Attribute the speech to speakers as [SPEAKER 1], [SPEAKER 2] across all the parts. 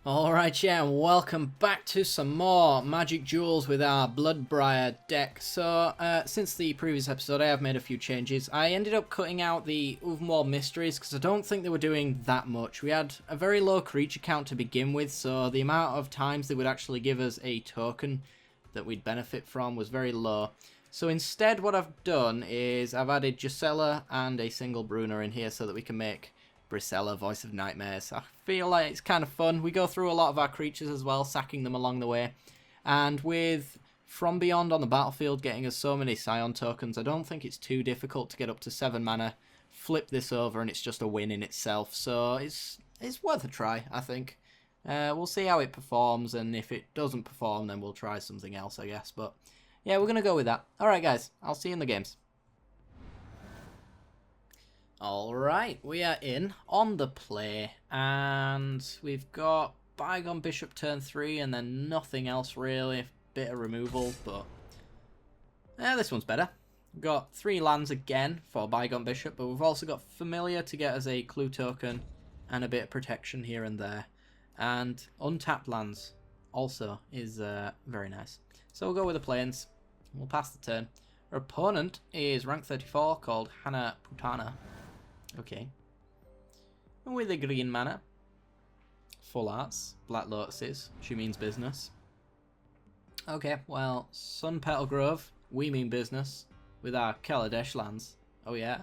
[SPEAKER 1] Alright, yeah, and welcome back to some more Magic Duels with our Bloodbriar deck. So, since the previous episode, I have made a few changes. I ended up cutting out the Ovenwall Mysteries because I don't think they were doing that much. We had a very low creature count to begin with, so the amount of times they would actually give us a token that we'd benefit from was very low. So instead, what I've done is I've added Gisela and a single Bruner in here so that we can make Brisella, Voice of Nightmares. I feel like it's kind of fun. We go through a lot of our creatures as well, sacking them along the way. And with From Beyond on the battlefield getting us so many Scion tokens, I don't think it's too difficult to get up to 7 mana, flip this over, and it's just a win in itself. So it's worth a try, I think. We'll see how it performs, and if it doesn't perform, then we'll try something else, I guess. But yeah, we're going to go with that. Alright, guys. I'll see you in the games. Alright, we are in on the play, and we've got Bygone Bishop turn 3 and then nothing else really, a bit of removal, but this one's better. We've got 3 lands again for Bygone Bishop, but we've also got Familiar to get us a clue token and a bit of protection here and there, and untapped lands also is very nice. So we'll go with the plains, we'll pass the turn. Our opponent is rank 34 called Hana Putana. Okay. And with a green mana, full arts, Black Lotuses, she means business. Okay, well, Sun Petal Grove, we mean business, with our Kaladesh lands. Oh yeah.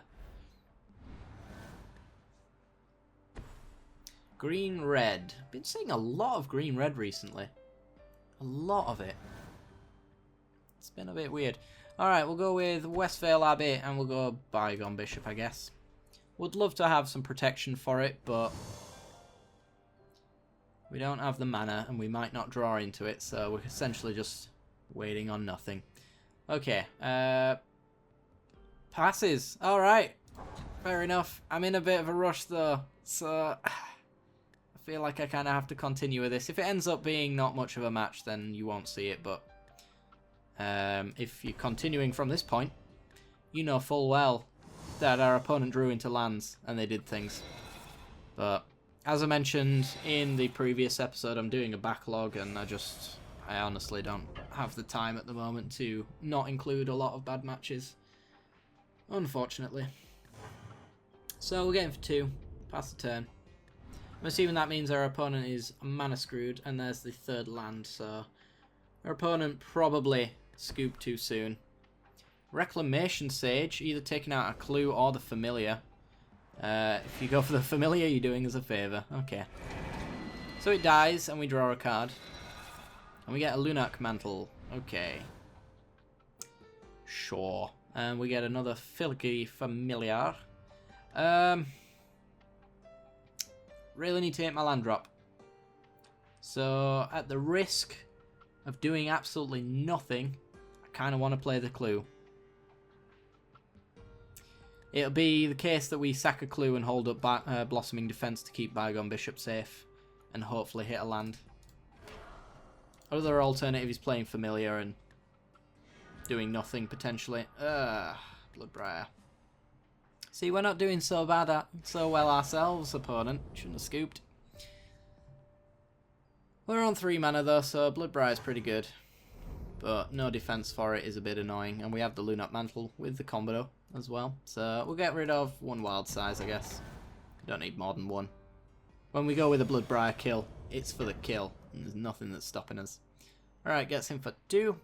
[SPEAKER 1] Green-red. Been seeing a lot of green-red recently. A lot of it. It's been a bit weird. Alright, we'll go with Westvale Abbey, and we'll go Bygone Bishop, I guess. Would love to have some protection for it, but we don't have the mana, and we might not draw into it, so we're essentially just waiting on nothing. Okay, passes. Alright, fair enough. I'm in a bit of a rush, though, so I feel like I kind of have to continue with this. If it ends up being not much of a match, then you won't see it, but if you're continuing from this point, you know full well that our opponent drew into lands and they did things. But as I mentioned in the previous episode, I'm doing a backlog, and I honestly don't have the time at the moment to not include a lot of bad matches, unfortunately. So we're getting for 2, pass the turn. I'm assuming that means our opponent is mana screwed, and there's the 3rd land, so our opponent probably scooped too soon. Reclamation Sage, either taking out a clue or the Familiar. If you go for the Familiar, you're doing us a favour. Okay. So it dies, and we draw a card. And we get a Lunak Mantle. Okay. Sure. And we get another Filky Familiar. Really need to hit my land drop. So, at the risk of doing absolutely nothing, I kind of want to play the clue. It'll be the case that we sack a clue and hold up Blossoming Defense to keep Bygone Bishop safe, and hopefully hit a land. Other alternative is playing Familiar and doing nothing potentially. Bloodbriar. See, we're not doing so well ourselves, opponent. Shouldn't have scooped. We're on 3 mana though, so Bloodbriar is pretty good. But no defense for it is a bit annoying, and we have the Lunak Mantle with the combo as well. So we'll get rid of 1 wild size, I guess. Don't need more than 1. When we go with a Bloodbriar kill, it's for the kill, and there's nothing that's stopping us. Alright, gets him for 2.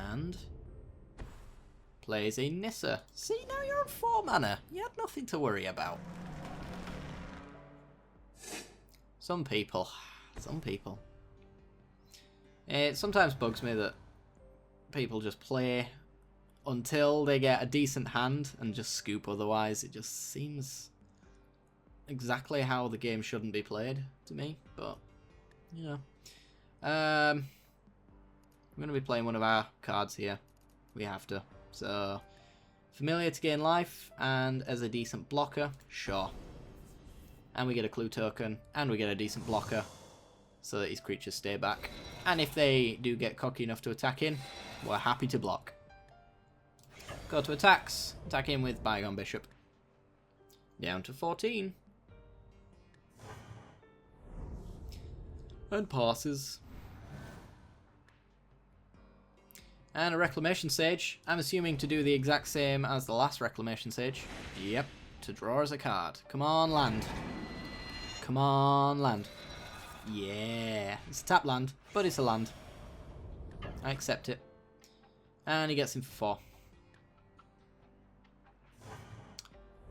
[SPEAKER 1] And plays a Nissa. See, now you're on 4 mana. You had nothing to worry about. Some people. It sometimes bugs me that people just play until they get a decent hand and just scoop otherwise. It just seems exactly how the game shouldn't be played to me, but, you know. I'm going to be playing one of our cards here. We have to. So, Familiar to gain life, and as a decent blocker, sure. And we get a clue token, and we get a decent blocker, so that his creatures stay back. And if they do get cocky enough to attack in, we're happy to block. Go to attacks. Attack in with Bygone Bishop. Down to 14. And passes. And a Reclamation Sage. I'm assuming to do the exact same as the last Reclamation Sage. Yep. To draw as a card. Come on, land. Come on, land. Yeah. It's a tap land, but it's a land. I accept it. And he gets him for 4.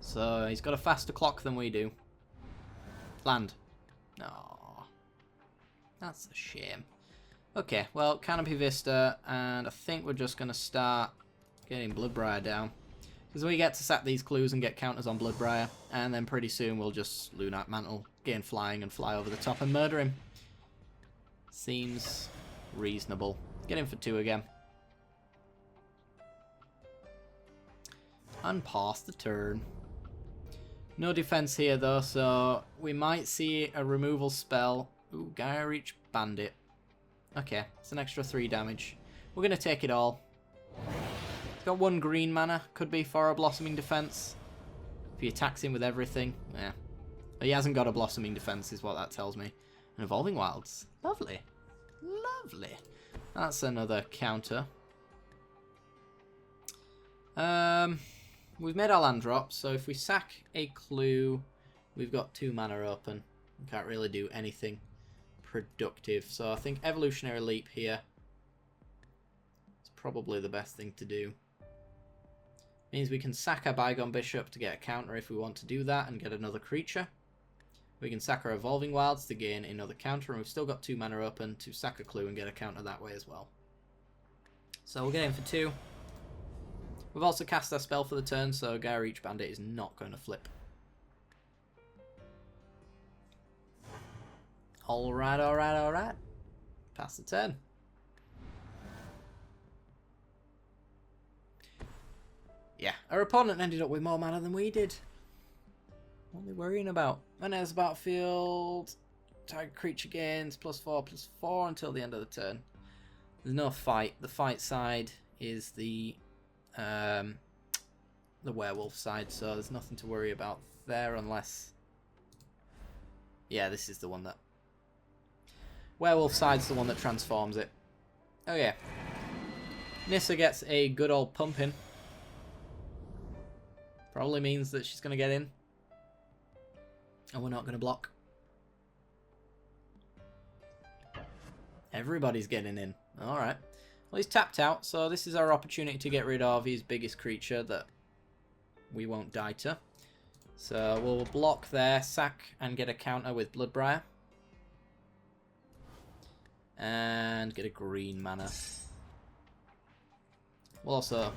[SPEAKER 1] So he's got a faster clock than we do. Land. No. That's a shame. Okay, well, Canopy Vista, and I think we're just going to start getting Bloodbriar down. Because we get to sack these clues and get counters on Bloodbriar, and then pretty soon we'll just Lunite Mantle, gain flying, and fly over the top and murder him. Seems reasonable. Get him for 2 again. And pass the turn. No defense here though, so we might see a removal spell. Ooh, Gaia Reach Bandit. Okay, it's an extra 3 damage. We're going to take it all. He's got 1 green mana. Could be for a Blossoming Defense. If he attacks him with everything, yeah. But he hasn't got a Blossoming Defense is what that tells me. And Evolving Wilds. Lovely. Lovely. That's another counter. We've made our land drop, so if we sack a clue, we've got 2 mana open. We can't really do anything productive, so I think Evolutionary Leap here is probably the best thing to do. Means we can sack our Bygone Bishop to get a counter if we want to do that and get another creature. We can sack our Evolving Wilds to gain another counter, and we've still got 2 mana open to sack a clue and get a counter that way as well. So we'll get in for 2. We've also cast our spell for the turn, so Gaia Reach Bandit is not going to flip. Alright, alright, alright. Pass the turn. Yeah, our opponent ended up with more mana than we did. What are they worrying about? Manette's battlefield. Target creature gains +4/+4 until the end of the turn. There's no fight. The fight side is the werewolf side, so there's nothing to worry about there unless... Yeah, this is the one that... Werewolf side's the one that transforms it. Oh yeah. Nissa gets a good old pumping. Probably means that she's going to get in. And we're not going to block. Everybody's getting in. Alright. Well, he's tapped out, so this is our opportunity to get rid of his biggest creature that we won't die to. So we'll block there, sack, and get a counter with Bloodbriar. And get a green mana. We'll also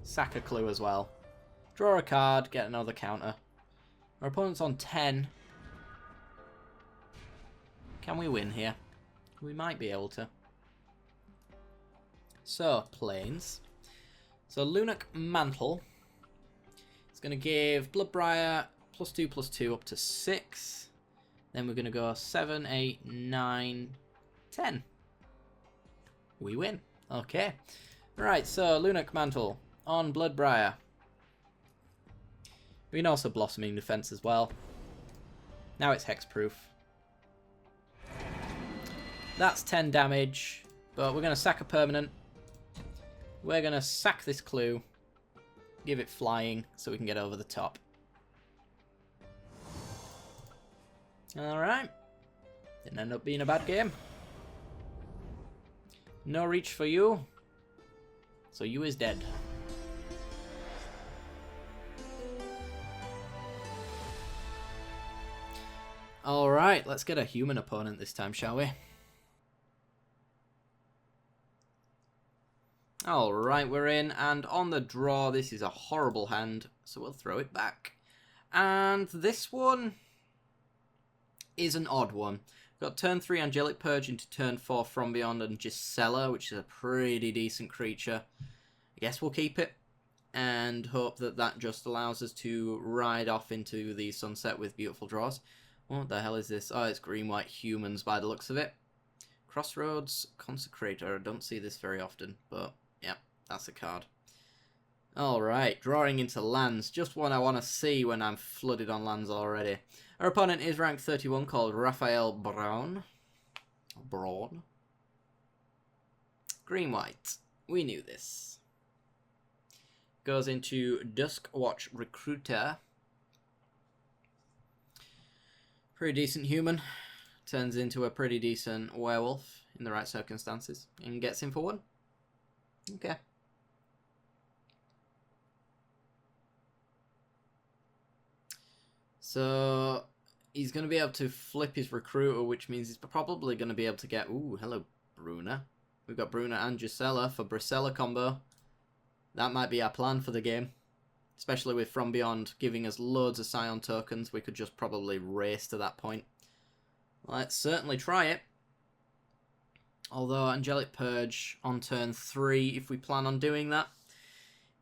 [SPEAKER 1] sack a clue as well. Draw a card, get another counter. Our opponent's on 10. Can we win here? We might be able to. So, planes. So, Lunite Mantle. It's going to give Bloodbriar +2/+2 up to 6. Then we're going to go 7, 8, 9, 10. We win. Okay. Right, so Lunite Mantle on Bloodbriar. We can also Blossoming Defense as well. Now it's hexproof. That's 10 damage, but we're going to sack a permanent. We're going to sack this clue, give it flying so we can get over the top. Alright. Didn't end up being a bad game. No reach for you. So you is dead. Alright, let's get a human opponent this time, shall we? Alright, we're in, and on the draw, this is a horrible hand, so we'll throw it back. And this one is an odd one. We've got turn 3 Angelic Purge into turn 4 From Beyond and Gisela, which is a pretty decent creature. I guess we'll keep it, and hope that that just allows us to ride off into the sunset with beautiful draws. What the hell is this? Oh, it's green-white humans by the looks of it. Crossroads Consecrator. I don't see this very often, but yeah, that's a card. Alright, drawing into lands. Just what I want to see when I'm flooded on lands already. Our opponent is ranked 31, called Raphael Braun. Braun. Green-white. We knew this. Goes into Duskwatch Recruiter. Pretty decent human. Turns into a pretty decent werewolf in the right circumstances. And gets in for 1. Okay. So he's going to be able to flip his recruiter, which means he's probably going to be able to get... Ooh, hello, Bruna. We've got Bruna and Gisela for Bracella combo. That might be our plan for the game. Especially with From Beyond giving us loads of Scion tokens. We could just probably race to that point. Let's certainly try it. Although Angelic Purge on turn 3, if we plan on doing that,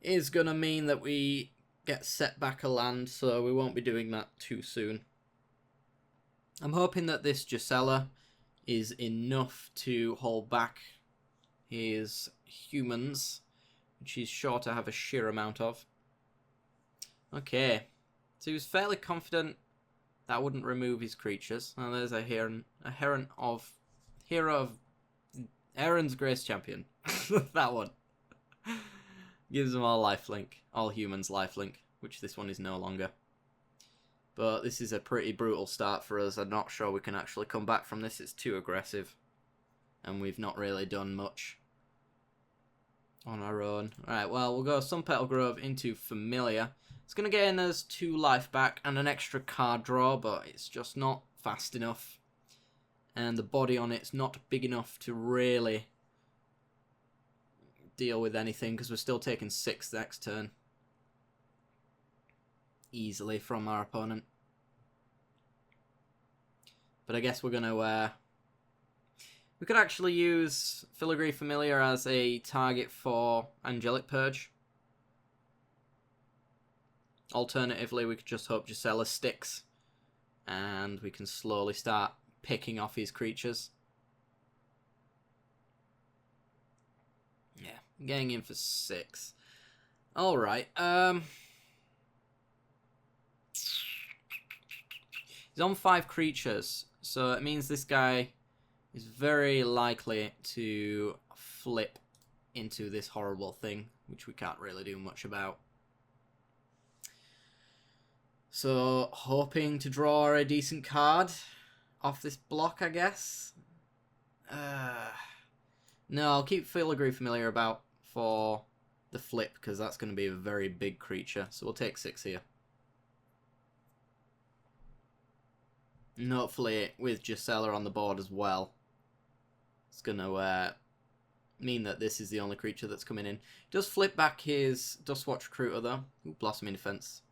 [SPEAKER 1] is going to mean that we get set back a land, so we won't be doing that too soon. I'm hoping that this Gisela is enough to hold back his humans, which he's sure to have a sheer amount of. Okay, so he was fairly confident that wouldn't remove his creatures. Now there's a Hero of Aaron's Grace Champion. That one. Gives them all lifelink. All humans lifelink, which this one is no longer. But this is a pretty brutal start for us. I'm not sure we can actually come back from this. It's too aggressive. And we've not really done much on our own. Alright, well, we'll go Sun Petal Grove into Familiar. It's going to gain us 2 life back and an extra card draw, but it's just not fast enough. And the body on it's not big enough to really deal with anything, because we're still taking 6 next turn. Easily from our opponent. But I guess we're going to... we could actually use Filigree Familiar as a target for Angelic Purge. Alternatively, we could just hope Gisela sticks. And we can slowly start picking off his creatures. Yeah, getting in for 6. Alright, he's on 5 creatures, so it means this guy is very likely to flip into this horrible thing, which we can't really do much about. So, hoping to draw a decent card off this block, I guess. No, I'll keep Filigree Familiar about for the flip, because that's going to be a very big creature. So we'll take 6 here. And hopefully with Gisela on the board as well, it's going to mean that this is the only creature that's coming in. He does flip back his Dustwatch Recruiter though. Ooh, Blossoming Defense.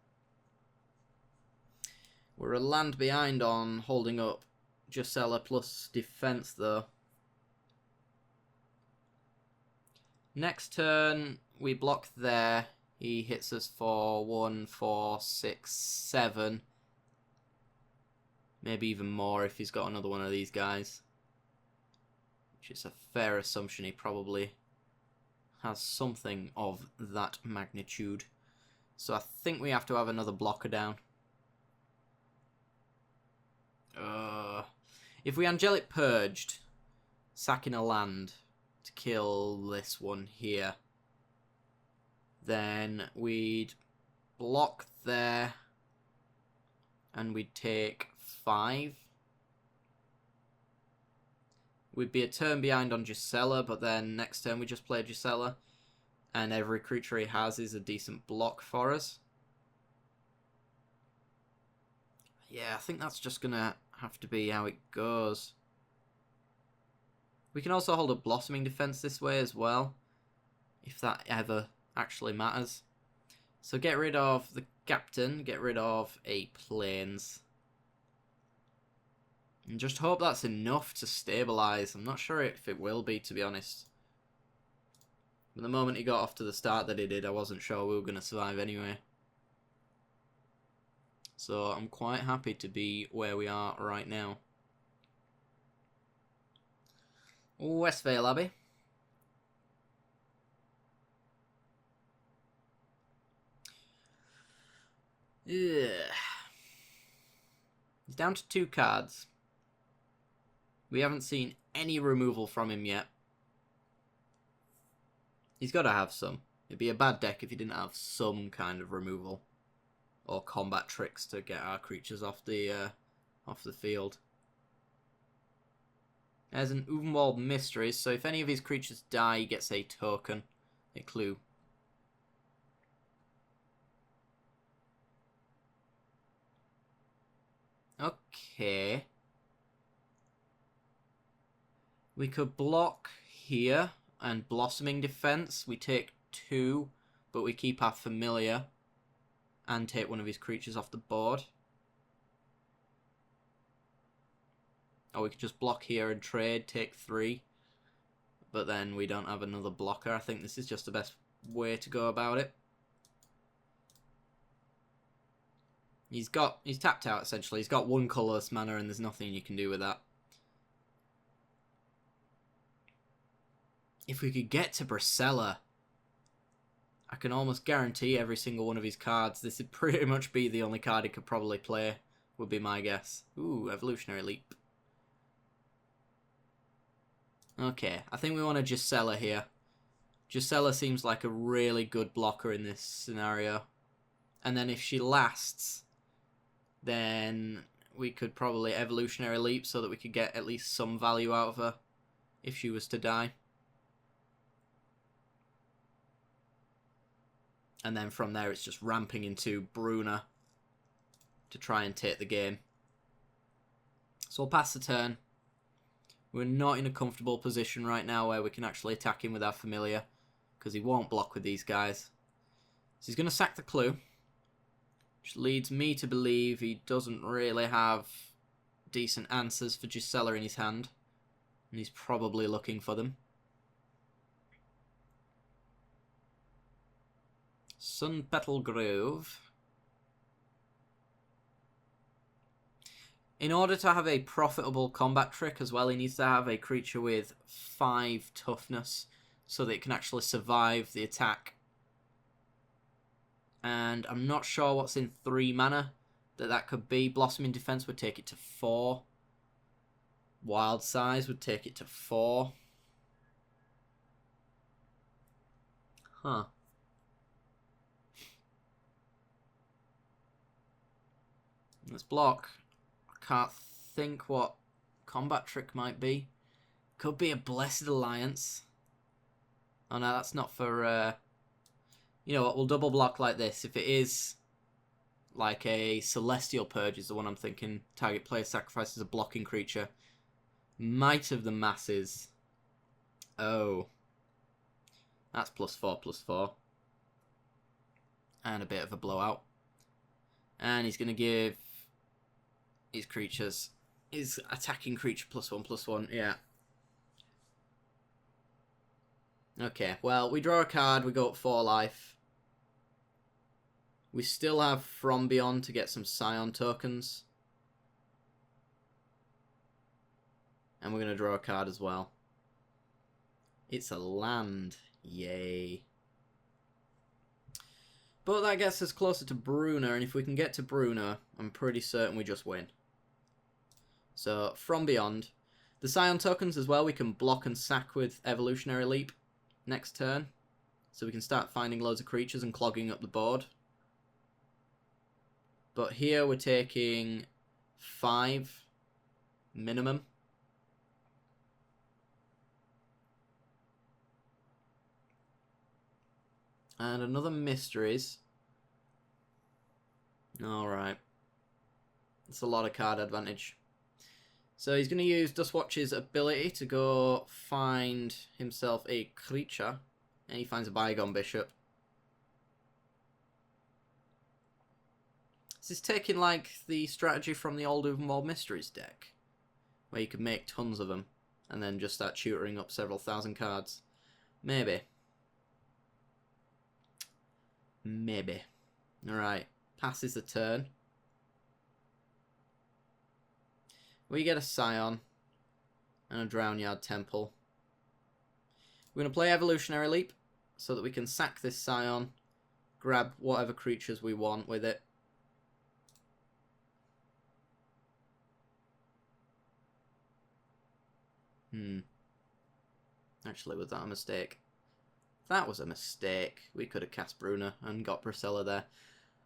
[SPEAKER 1] We're a land behind on holding up Gisela plus defense though. Next turn, we block there. He hits us for 1, 4, 6, 7. Maybe even more if he's got another one of these guys. Which is a fair assumption, he probably has something of that magnitude. So I think we have to have another blocker down. If we Angelic Purged, sacking a land to kill this one here, then we'd block there and we'd take 5. We'd be a turn behind on Gisela, but then next turn we just play Gisela and every creature he has is a decent block for us. Yeah, I think that's just gonna have to be how it goes. We can also hold a Blossoming Defense this way as well, if that ever actually matters. So get rid of the Captain, get rid of a Plains. And just hope that's enough to stabilise. I'm not sure if it will be, to be honest. But the moment he got off to the start that he did, I wasn't sure we were going to survive anyway. So I'm quite happy to be where we are right now. Westvale Abbey. Ugh. He's down to 2 cards. We haven't seen any removal from him yet. He's got to have some. It'd be a bad deck if he didn't have some kind of removal or combat tricks to get our creatures off the field. There's an Uvenwald Mysteries, so if any of his creatures die, he gets a token, a clue. Okay. We could block here and Blossoming Defense. We take 2, but we keep our Familiar and take one of his creatures off the board. Or we could just block here and trade, take 3. But then we don't have another blocker. I think this is just the best way to go about it. He's tapped out essentially. He's got 1 colourless mana and there's nothing you can do with that. If we could get to Bracella, I can almost guarantee every single one of his cards. This would pretty much be the only card he could probably play, would be my guess. Ooh, Evolutionary Leap. Okay, I think we want to Gisela here. Gisela seems like a really good blocker in this scenario. And then if she lasts, then we could probably Evolutionary Leap so that we could get at least some value out of her if she was to die. And then from there it's just ramping into Bruna to try and take the game. So we'll pass the turn. We're not in a comfortable position right now where we can actually attack him with our Familiar, because he won't block with these guys. So he's going to sack the clue, which leads me to believe he doesn't really have decent answers for Gisela in his hand, and he's probably looking for them. Sun Petal Grove. In order to have a profitable combat trick as well, he needs to have a creature with 5 toughness so that it can actually survive the attack. And I'm not sure what's in 3 mana that could be. Blossoming Defense would take it to 4. Wild Size would take it to 4. Huh. Let's block. I can't think what combat trick might be. Could be a Blessed Alliance. Oh no, that's not for... You know what, we'll double block like this. If it is like a Celestial Purge is the one I'm thinking. Target player sacrifices a blocking creature. Might of the Masses. Oh. That's +4/+4. And a bit of a blowout. And he's going to give his creatures, his attacking creature +1/+1, yeah. Okay, well, we draw a card, we go up 4 life. We still have From Beyond to get some Scion tokens. And we're going to draw a card as well. It's a land. Yay. But that gets us closer to Bruna, and if we can get to Bruna, I'm pretty certain we just win. So, From Beyond. The Scion tokens as well, we can block and sack with Evolutionary Leap next turn. So we can start finding loads of creatures and clogging up the board. But here we're taking 5 minimum. And another Mysteries. Alright. That's a lot of card advantage. So he's going to use Dustwatch's ability to go find himself a creature. And he finds a Bygone Bishop. This is taking like the strategy from the old Uvenwald Mysteries deck, where you could make tons of them and then just start tutoring up several thousand cards. Maybe. Maybe. Alright. Passes the turn. We get a Scion and a Drownyard Temple. We're going to play Evolutionary Leap so that we can sack this Scion, grab whatever creatures we want with it, Actually, was that a mistake? That was a mistake. We could have cast Bruna and got Bracella there.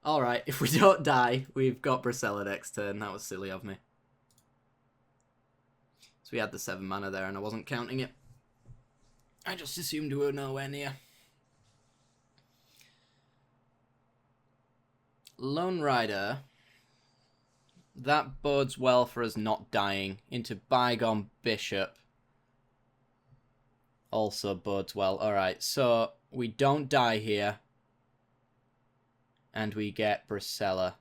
[SPEAKER 1] Alright, if we don't die, we've got Bracella next turn. That was silly of me. So we had the 7 mana there and I wasn't counting it. I just assumed we were nowhere near. Lone Rider. That bodes well for us not dying. Into Bygone Bishop. Also bodes well. Alright, so we don't die here. And we get Bracella.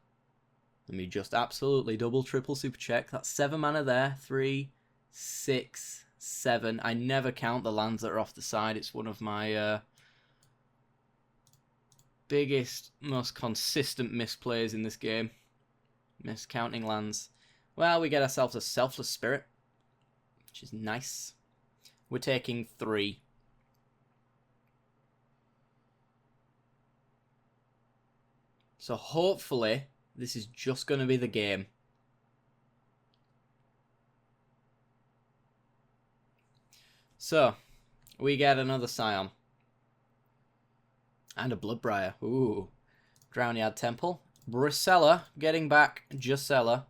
[SPEAKER 1] Let me just absolutely double triple super check. That's 7 mana there. 3, 6, 7. I never count the lands that are off the side. It's one of my biggest, most consistent misplays in this game. Miscounting lands. Well, we get ourselves a Selfless Spirit, which is nice. We're taking 3. So hopefully, this is just going to be the game. So, we get another Scion. And a Bloodbriar. Ooh. Drownyard Temple. Bracella getting back Jacella.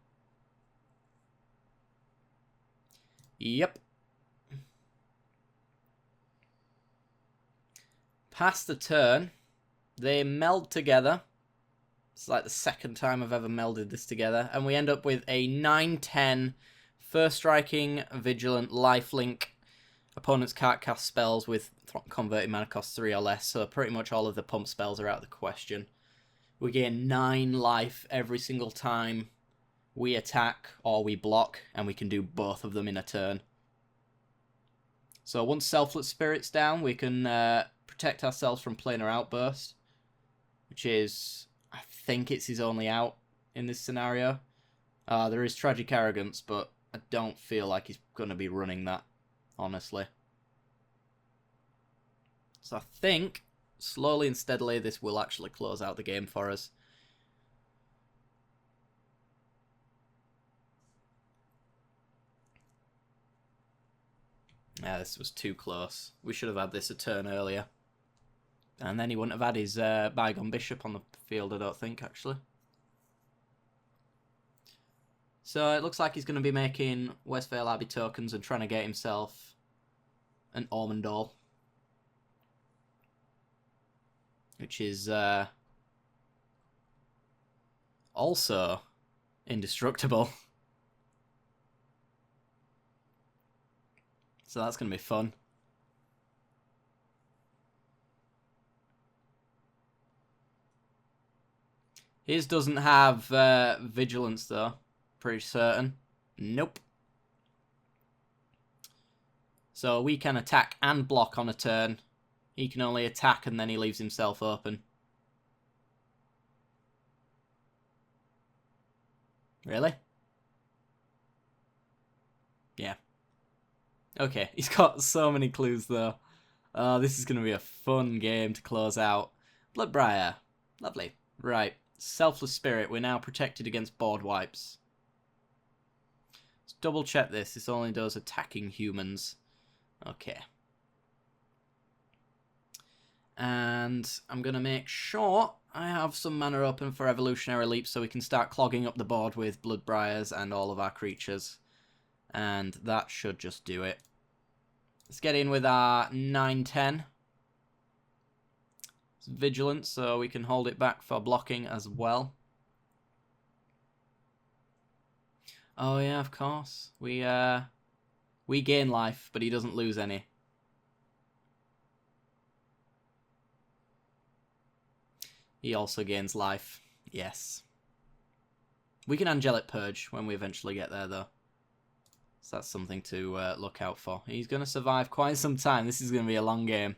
[SPEAKER 1] Yep. Past the turn, they meld together. It's like the second time I've ever melded this together. And we end up with a 9/10 first striking, vigilant, lifelink. Opponents can't cast spells with converting mana cost 3 or less, so pretty much all of the pump spells are out of the question. We gain 9 life every single time we attack or we block, and we can do both of them in a turn. So once Selfless Spirit's down, we can protect ourselves from Planar Outburst, which is, I think it's his only out in this scenario. There is Tragic Arrogance, but I don't feel like he's going to be running that, honestly. So I think, slowly and steadily, this will actually close out the game for us. Yeah, this was too close. We should have had this a turn earlier. And then he wouldn't have had his Bygone Bishop on the field, I don't think, actually. So it looks like he's going to be making Westvale Abbey tokens and trying to get himself an Ormondal. Which is also indestructible. So that's going to be fun. His doesn't have vigilance though. Pretty certain. Nope. So we can attack and block on a turn. He can only attack and then he leaves himself open. Really? Yeah. Okay, he's got so many clues though. This is going to be a fun game to close out. Bloodbriar. Lovely. Right. Selfless Spirit. We're now protected against board wipes. Let's double check this. This only does attacking humans. Okay. And I'm going to make sure I have some mana open for Evolutionary Leap so we can start clogging up the board with Bloodbriars and all of our creatures. And that should just do it. Let's get in with our 9/10. It's vigilant, so we can hold it back for blocking as well. Oh yeah, of course. We gain life, but he doesn't lose any. He also gains life. Yes. We can Angelic Purge when we eventually get there, though. So that's something to look out for. He's going to survive quite some time. This is going to be a long game.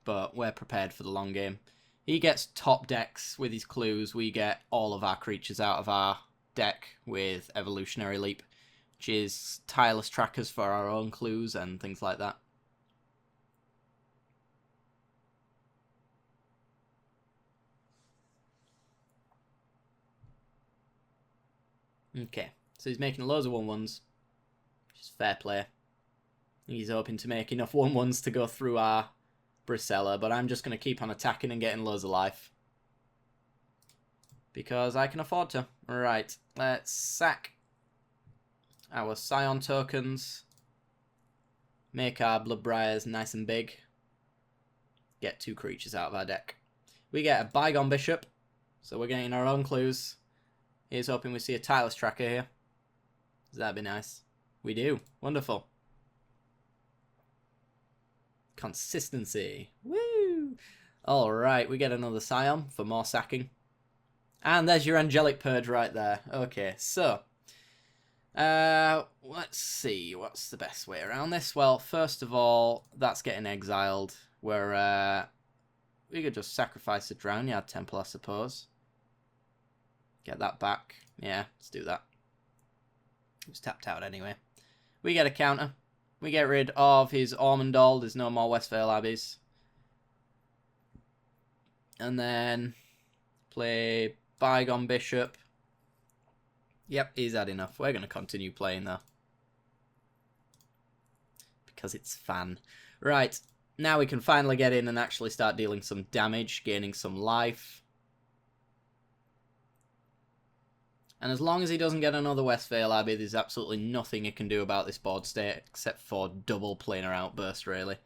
[SPEAKER 1] But we're prepared for the long game. He gets top decks with his clues. We get all of our creatures out of our deck with Evolutionary Leap, which is tireless trackers for our own clues and things like that. Okay, So he's making loads of 1/1s, which is fair play. He's hoping to make enough 1/1s to go through our Brisella, but I'm just going to keep on attacking and getting loads of life. Because I can afford to. Right, let's sack our Scion tokens. Make our Bloodbriars nice and big. Get 2 creatures out of our deck. We get a Bygone Bishop, so we're getting our own clues. Here's hoping we see a Tireless Tracker here. That'd be nice. We do. Wonderful. Consistency. Woo! Alright, we get another Scion for more sacking. And there's your Angelic Purge right there. Okay, so let's see, what's the best way around this? Well, first of all, that's getting exiled. Where we could just sacrifice a Drownyard Temple, I suppose. Get that back. Yeah, let's do that. It was tapped out anyway. We get a counter. We get rid of his Ormondal. There's no more Westvale Abbeys. And then play Bygone Bishop. Yep, he's had enough. We're going to continue playing though. Because it's fun. Right, now we can finally get in and actually start dealing some damage, gaining some life. And as long as he doesn't get another Westvale Abbey, there's absolutely nothing he can do about this board state, except for double Planar Outburst, really.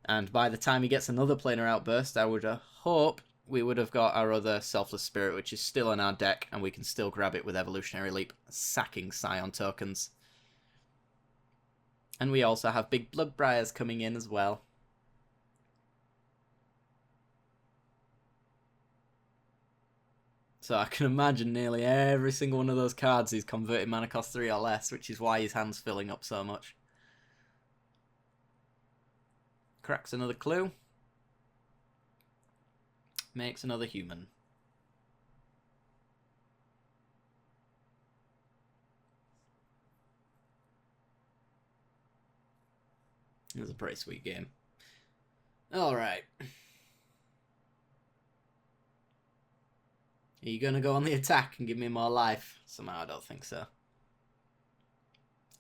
[SPEAKER 1] And by the time he gets another Planar Outburst, I would hope we would have got our other Selfless Spirit, which is still in our deck, and we can still grab it with Evolutionary Leap, sacking Scion tokens. And we also have big Bloodbriars coming in as well. So I can imagine nearly every single one of those cards is converting mana cost 3 or less, which is why his hand's filling up so much. Cracks another clue. Makes another human. It was a pretty sweet game. Alright. Are you going to go on the attack and give me more life? Somehow I don't think so.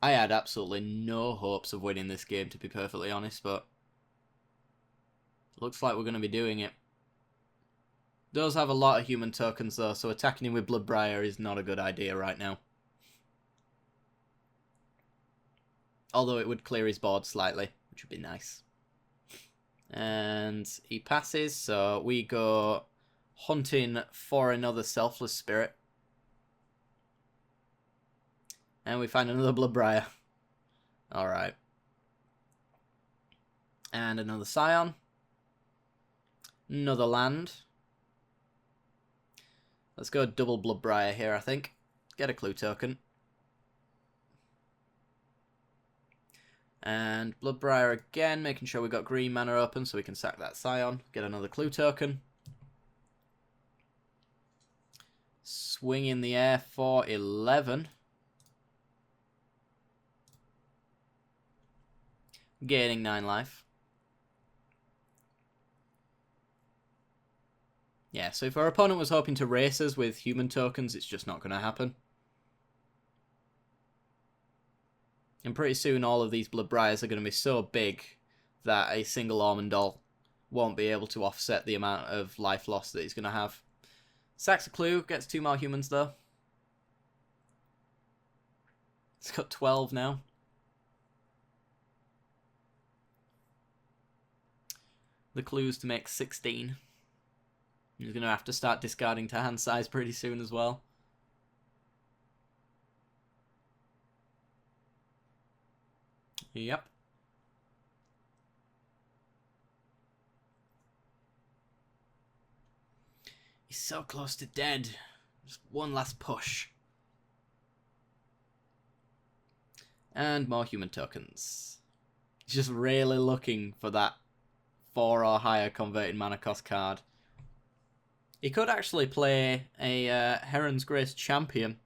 [SPEAKER 1] I had absolutely no hopes of winning this game, to be perfectly honest, but looks like we're going to be doing it. Does have a lot of human tokens though, so attacking him with Bloodbriar is not a good idea right now. Although it would clear his board slightly, which would be nice. And he passes, so we go hunting for another Selfless Spirit. And we find another Bloodbriar. Alright. And another Scion. Another land. Let's go double Bloodbriar here, I think. Get a clue token. And Bloodbriar again, making sure we've got green mana open so we can sack that Scion. Get another clue token. Swing in the air for 11. Gaining 9 life. Yeah, so if our opponent was hoping to race us with human tokens, it's just not going to happen. And pretty soon all of these Bloodbriars are going to be so big that a single Ormondal won't be able to offset the amount of life loss that he's going to have. Sacks a clue, gets 2 more humans though. It's got 12 now. The clues to make 16. He's going to have to start discarding to hand size pretty soon as well. Yep. He's so close to dead. Just one last push. And more human tokens. He's just really looking for that 4 or higher converted mana cost card. He could actually play a Heron's Grace Champion,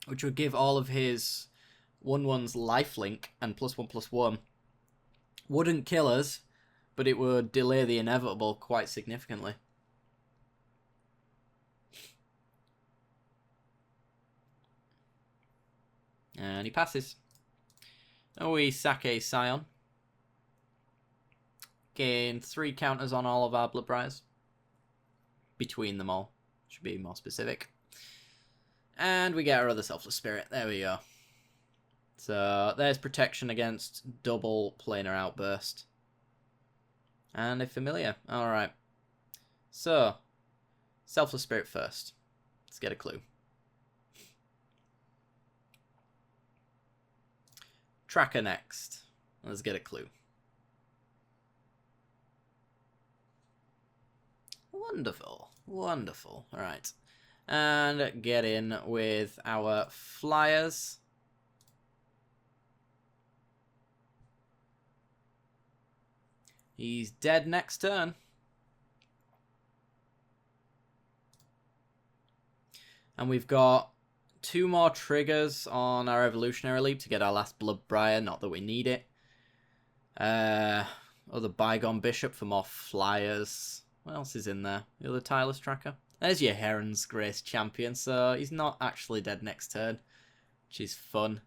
[SPEAKER 1] which would give all of his 1/1s lifelink and +1/+1. Wouldn't kill us, but it would delay the inevitable quite significantly. And he passes. Oh, we sack a Scion. Gain 3 counters on all of our Bloodbriars. Between them all. Should be more specific. And we get our other Selfless Spirit. There we go. So, there's protection against double planar outburst. And a familiar. Alright. So, Selfless Spirit first. Let's get a clue. Tracker next. Let's get a clue. Wonderful. Wonderful. Alright. And get in with our flyers. He's dead next turn. And we've got 2 more triggers on our Evolutionary Leap to get our last Bloodbriar, not that we need it. Other Bygone Bishop for more flyers. What else is in there? The other Tireless Tracker. There's your Heron's Grace champion, so he's not actually dead next turn, which is fun.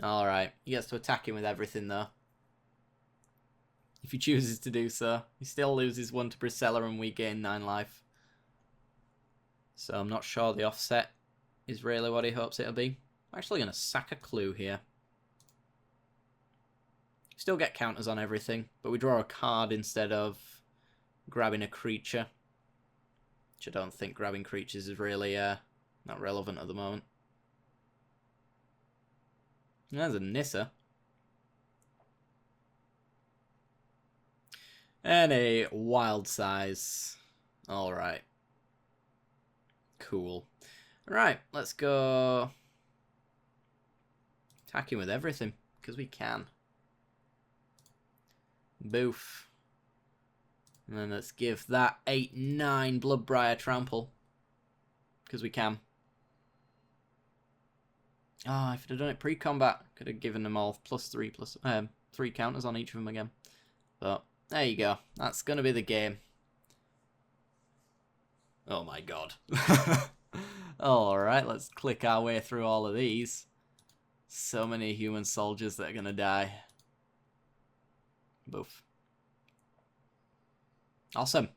[SPEAKER 1] Alright, he gets to attack him with everything though. If he chooses to do so. He still loses 1 to Brisella and we gain 9 life. So I'm not sure the offset is really what he hopes it'll be. I'm actually going to sack a clue here. Still get counters on everything, but we draw a card instead of grabbing a creature. Which I don't think grabbing creatures is really not relevant at the moment. There's a Nissa. And a Wild Size. Alright. Cool. Right, let's go attacking with everything, because we can. Boof. And then let's give that 8/9 Bloodbriar trample, because we can. Ah, if I'd have done it pre-combat, could have given them all +3 3 counters on each of them again. But there you go. That's going to be the game. Oh my god. Alright, let's click our way through all of these. So many human soldiers that are going to die. Boof. Awesome.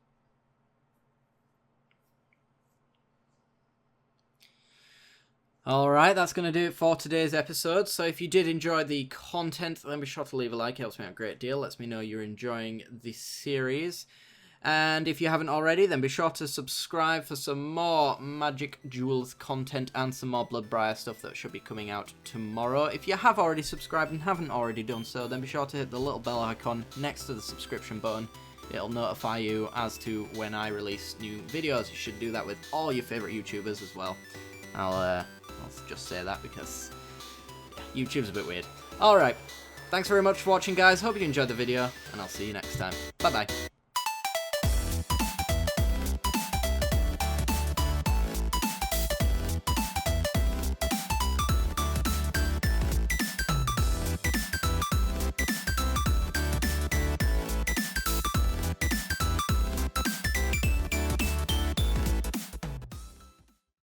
[SPEAKER 1] Alright, that's going to do it for today's episode. So if you did enjoy the content, then be sure to leave a like. It helps me out a great deal. Lets me know you're enjoying the series. And if you haven't already, then be sure to subscribe for some more Magic Duels content and some more Bloodbriar stuff that should be coming out tomorrow. If you have already subscribed and haven't already done so, then be sure to hit the little bell icon next to the subscription button. It'll notify you as to when I release new videos. You should do that with all your favourite YouTubers as well. I'll just say that because yeah, YouTube's a bit weird. Alright, thanks very much for watching, guys. Hope you enjoyed the video, and I'll see you next time. Bye-bye.